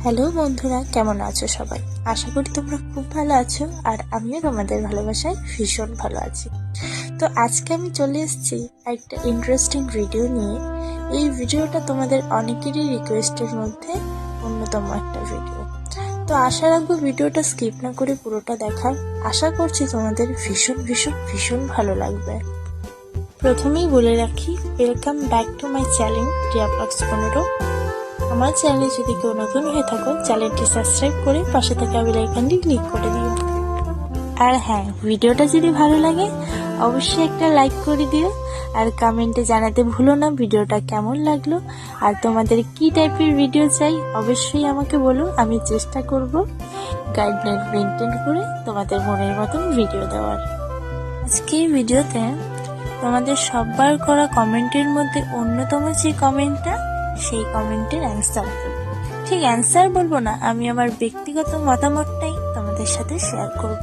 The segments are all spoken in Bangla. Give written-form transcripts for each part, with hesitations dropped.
হ্যালো বন্ধুরা, কেমন আছো সবাই? আশা করি তোমরা খুব ভালো আছো, আর আমিও তোমাদের ভালোবাসায় ভীষণ ভালো আছি। তো আজকে আমি চলে এসেছি একটা ইন্টারেস্টিং ভিডিও নিয়ে। এই ভিডিওটা তোমাদের অনেকেরই রিকোয়েস্টের মধ্যে অন্যতম একটা ভিডিও। তো আশা রাখবো ভিডিওটা স্কিপ না করে পুরোটা দেখার। আশা করছি তোমাদের ভীষণ ভীষণ ভীষণ ভালো লাগবে। প্রথমেই বলে রাখি, welcome back to my channel Riya blogs 15। আমার চ্যানেলে যদি কেউ নতুন হয়ে থাকো, চ্যানেলটি সাবস্ক্রাইব করে পাশে থাকা বেল আইকনটি ক্লিক করে দিও। আর হ্যাঁ, ভিডিওটা যদি ভালো লাগে অবশ্যই একটা লাইক করে দিও, আর কমেন্টে জানাতে ভুলো না ভিডিওটা কেমন লাগলো আর তোমাদের কি টাইপের ভিডিও চাই। অবশ্যই আমাকে বলো, আমি চেষ্টা করব গাইডলাইন মেনটেন করে তোমাদের মনের মতন ভিডিও দেওয়ার। আজকে ভিডিওতে তোমাদের সববার করা কমেন্টের মধ্যে অন্যতম যে কমেন্টটা, সেই কমেন্টের অ্যান্সার দেবো। ঠিক অ্যান্সার বলবো না, আমি আমার ব্যক্তিগত মতামতটাই তোমাদের সাথে শেয়ার করব।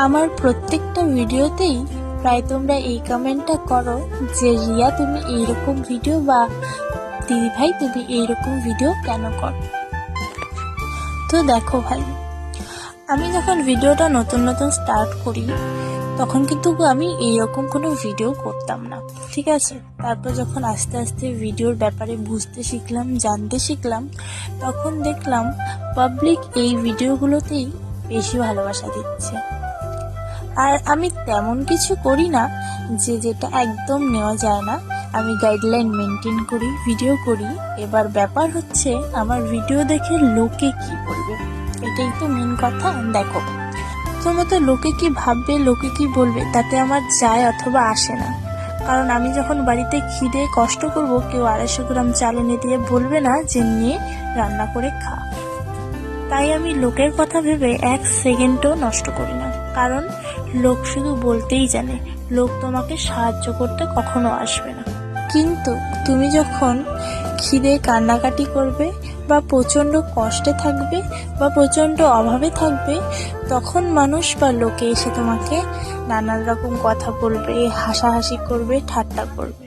আমার প্রত্যেকটা ভিডিওতেই প্রায় তোমরা এই কমেন্টটা করো যে রিয়া তুমি এইরকম ভিডিও, বা দিদি ভাই তুমি এইরকম ভিডিও কেন করো। তো দেখো ভাই, আমি যখন ভিডিওটা নতুন নতুন স্টার্ট করি তখন কিন্তু আমি এইরকম কোনো ভিডিও করতাম না, ঠিক আছে। তারপর যখন আস্তে আস্তে ভিডিওর ব্যাপারে বুঝতে শিখলাম, জানতে শিখলাম, তখন দেখলাম পাবলিক এই ভিডিওগুলোতেই বেশি ভালোবাসা দিচ্ছে। আর আমি তেমন কিছু করি না যেটা একদম নেওয়া যায় না। আমি গাইডলাইন মেনটেন করি, ভিডিও করি। এবার ব্যাপার হচ্ছে আমার ভিডিও দেখে লোকে কি বলবে, এটাই তো মেন কথা। দেখো, প্রথমত লোকে কি ভাববে, লোকে কি বলবে তাতে আমার যায় অথবা আসে না। কারণ আমি যখন বাড়িতে খিদে কষ্ট করব, কেউ 250 গ্রাম চাল এনে দিয়ে বলবে না যে নিয়ে রান্না করে খা। তাই আমি লোকের কথা ভেবে 1 সেকেন্ডও নষ্ট করি না। কারণ লোক শুধু বলতেই জানে, লোক তোমাকে সাহায্য করতে কখনো আসবে না। কিন্তু তুমি যখন খিদে কান্নাকাটি করবে, বা প্রচণ্ড কষ্টে থাকবে, বা প্রচণ্ড অভাবে থাকবে, তখন মানুষ বা লোকে এসে তোমাকে নানান রকম কথা বলবে, হাসাহাসি করবে, ঠাট্টা করবে।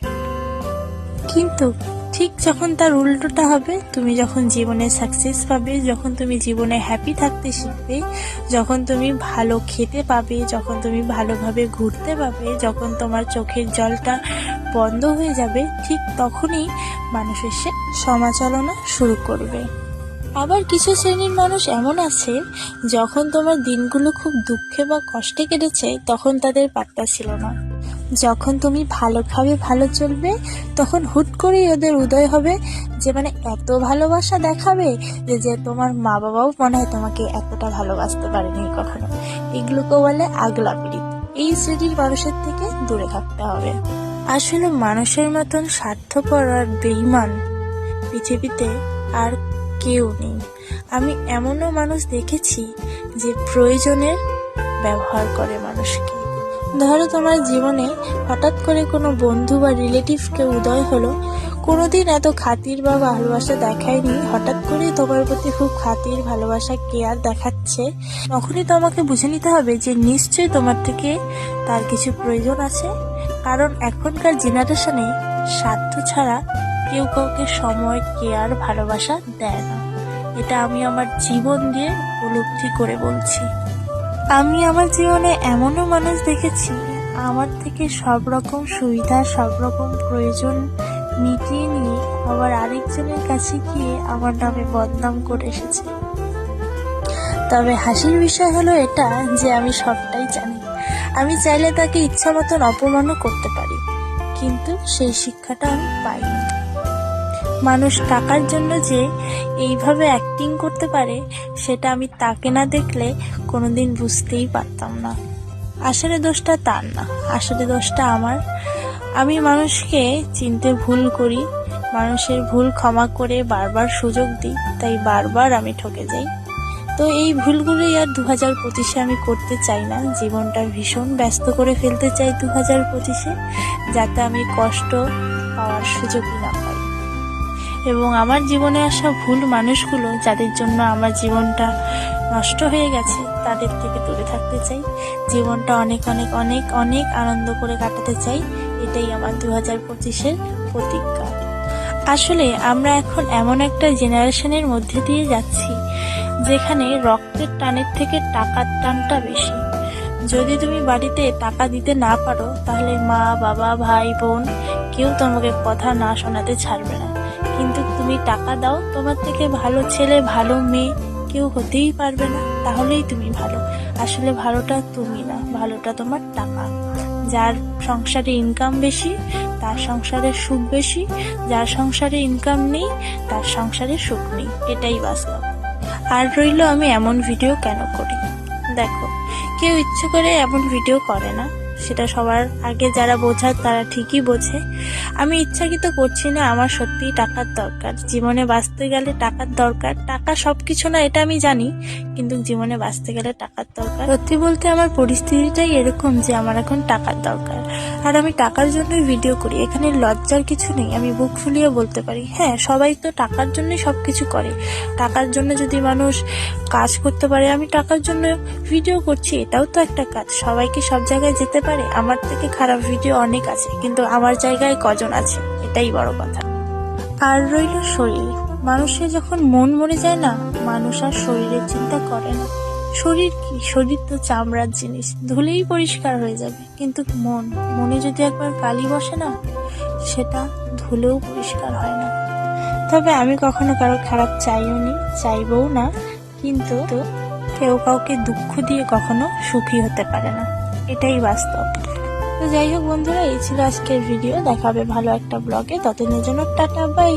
কিন্তু ঠিক যখন তার উল্টোটা হবে, তুমি যখন জীবনে সাকসেস পাবে, যখন তুমি জীবনে হ্যাপি থাকতে শিখবে, যখন তুমি ভালো খেতে পাবে, যখন তুমি ভালোভাবে ঘুরতে পাবে, যখন তোমার চোখের জলটা বন্ধ হয়ে যাবে, ঠিক তখনই মানুষ এসে সমালোচনা শুরু করবে। আবার কিছু শ্রেণীর মানুষ এমন আছে, যখন তোমার দিনগুলো খুব দুঃখে বা কষ্টে কেটেছে তখন তাদের পাত্তা ছিল না। যখন তুমি ভালো খাবে, ভালো চলবে, তখন হুট করেই ওদের উদয় হবে যে এত ভালোবাসা দেখাবে যে তোমার মা বাবাও মনে হয় তোমাকে এতটা ভালোবাসতে পারেনি কখনো। এগুলোকে বলে আগলা পীড়িত। এই শ্রেণীর মানুষের থেকে দূরে থাকতে হবে। আসলে মানুষের মতন স্বার্থপর আর বেঈমান পৃথিবীতে আর কেউ নেই। আমি এমনও মানুষ দেখেছি যে প্রয়োজনের ব্যবহার করে মানুষকে। ধরো তোমার জীবনে হঠাৎ করে কোনো বন্ধু বা রিলেটিভ কেউ উদয় হলো, কোনোদিন এত খাতির বা ভালোবাসা দেখায়নি, হঠাৎ করে তোমার প্রতি খুব খাতির, ভালোবাসা, কেয়ার দেখাচ্ছে, তখনই তোমাকে বুঝে নিতে হবে যে নিশ্চয়ই তোমার থেকে তার কিছু প্রয়োজন আছে। কারণ এখনকার জেনারেশনে স্বার্থ ছাড়া কেউ কাউকে সময়, কেয়ার, ভালোবাসা দেয় না। এটা আমি আমার জীবন দিয়ে উপলব্ধি করে বলছি। আমি আমার জীবনে এমনও মানুষ দেখেছি, আমার থেকে সব রকম সুবিধা, সব রকম প্রয়োজন মিটিয়ে নিয়ে আবার আরেকজনের কাছে গিয়ে আমার নামে বদনাম করে এসেছে। তবে হাসির বিষয় হলো এটা যে আমি সবটাই জানি। আমি চাইলে তাকে ইচ্ছা মতন অপমানও করতে পারি, কিন্তু সেই শিক্ষাটা আমি পাইনি। মানুষ টাকার জন্য যে এইভাবে অ্যাক্টিং করতে পারে, সেটা আমি তাকে না দেখলে কোনোদিন বুঝতেই পারতাম না। আসলে দোষটা তার না, আসলে দোষটা আমার। আমি মানুষকে চিনতে ভুল করি, মানুষের ভুল ক্ষমা করে বারবার সুযোগ দিই, তাই বারবার আমি ঠকে যাই। তো এই ভুলগুলোই আর 2025-এ আমি করতে চাই না। জীবনটা ভীষণ ব্যস্ত করে ফেলতে চাই 2025-এ, যাতে আমি কষ্ট পাওয়ার সুযোগই না পাই। এবং আমার জীবনে আসা ভুল মানুষগুলো, যাদের জন্য আমার জীবনটা নষ্ট হয়ে গেছে, তাদের থেকে দূরে থাকতে চাই। জীবনটা অনেক অনেক অনেক অনেক আনন্দ করে কাটাতে চাই। এটাই আমার 2025-এর প্রতিজ্ঞা। আসলে আমরা এখন এমন একটা জেনারেশনের মধ্যে দিয়ে যাচ্ছি যেখানে রক্তের টানের থেকে টাকার টানটা বেশি। যদি তুমি বাড়িতে টাকা দিতে না পারো তাহলে মা বাবা ভাই বোন কেউ তোমাকে কথা না শোনাতে ছাড়বে না, কিন্তু তুমি টাকা দাও, তোমার থেকে ভালো ছেলে ভালো মেয়ে কেউ হতেই পারবে না। তাহলেই তুমি ভালো। আসলে ভালোটা তুমি না, ভালোটা তোমার টাকা। যার সংসারে ইনকাম বেশি তার সংসারে সুখ বেশি, যার সংসারে ইনকাম নেই তার সংসারে সুখ নেই, এটাই বাস্তব। আর রইল আমি এমন ভিডিও কেন করি, দেখো কেউ ইচ্ছে করে এমন ভিডিও করে না, সেটা সবার আগে যারা বোঝার তারা ঠিকই বোঝে। আমি ইচ্ছাকৃত করছি না, আমার সত্যিই টাকার দরকার, জীবনে বাঁচতে গেলে টাকার দরকার। টাকা সবকিছু না এটা আমি জানি, কিন্তু জীবনে বাঁচতে গেলে টাকার দরকার। সত্যি বলতে আমার পরিস্থিতিটাই এরকম যে আমার এখন টাকার দরকার, আর আমি টাকার জন্যই ভিডিও করি। এখানে লজ্জার কিছু নেই, আমি বুক ফুলিয়ে বলতে পারি। হ্যাঁ, সবাই তো টাকার জন্যই সবকিছু করে। টাকার জন্য যদি মানুষ কাজ করতে পারে, আমি টাকার জন্য ভিডিও করছি, এটাও তো একটা কাজ। সবাই কি সব জায়গায় যেতে পারে? আমার থেকে খারাপ ভিডিও অনেক আছে, কিন্তু আমার জায়গায় কজন আছে, এটাই বড় কথা। আর রইল শরীর, মানুষের যখন মন মরে যায় না, মানুষ আর শরীরের চিন্তা করে না। শরীর কি, শরীর তো চামড়ার জিনিস, ধুলেই পরিষ্কার হয়ে যাবে, কিন্তু মনে যদি একবার কালি বসে না, সেটা ধুলেও পরিষ্কার হয় না। তবে আমি কখনো কারো খারাপ চাইও নি, চাইবও না, কিন্তু কেউ কাউকে দুঃখ দিয়ে কখনো সুখী হতে পারে না, এটাই বাস্তব। তো যাই হোক বন্ধুরা, এই ছিল আজকের ভিডিও। দেখা হবে ভালো একটা ব্লগে, ততদিনের জন্য টাটা বাই।